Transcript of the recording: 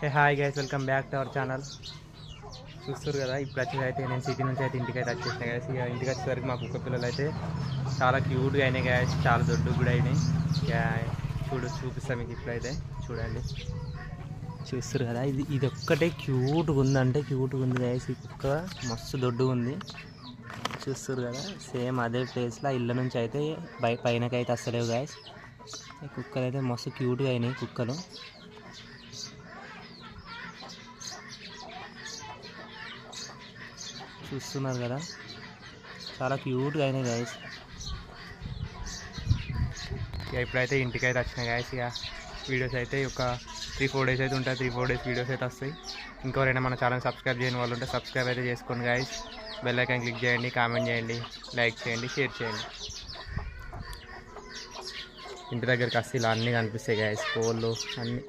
Hi guys, welcome back to our channel. చూస్తారు కదా, ఇప్పుడు వచ్చేసి నేను సిటీ నుంచి ఇంటికి అయితే వచ్చేసిన గైస్. ఇక ఇంటికి వచ్చేసరికి మా కుక్క పిల్లలు అయితే చాలా క్యూట్గా అయినాయి గైస్, చాలా దొడ్డు కూడా అయినాయి. చూపిస్తాను మీకు ఇప్పుడైతే చూడండి. చూస్తారు కదా, ఇది ఒక్కటే క్యూట్గా ఉందంటే క్యూట్గా ఉంది గైస్. ఈ కుక్క మస్తు దొడ్డుగా ఉంది. చూస్తారు కదా, సేమ్ అదే ప్లేస్లో ఇళ్ళ నుంచి అయితే పైనకైతే వస్తలేవు గైస్. ఈ కుక్కలు అయితే మస్తు క్యూట్గా అయినాయి కుక్కలు. చూస్తున్నారు కదా, చాలా క్యూట్గా అయినాయి గైస్. ఇక ఇప్పుడైతే ఇంటికి అయితే వచ్చినాయి గైస్. ఇక వీడియోస్ అయితే ఒక 3-4 డేస్ అయితే ఉంటాయి. 3-4 డేస్ వీడియోస్ అయితే వస్తాయి. ఇంకెవరైనా మన ఛానల్ సబ్స్క్రైబ్ చేయని వాళ్ళు ఉంటే సబ్స్క్రైబ్ అయితే చేసుకోండి గైస్. బెల్ ఐకాన్ క్లిక్ చేయండి, కామెంట్ చేయండి, లైక్ చేయండి, షేర్ చేయండి. ఇంటి దగ్గరికి వస్తే ఇలా అన్నీ కనిపిస్తాయి గైస్, కోళ్ళు అన్నీ.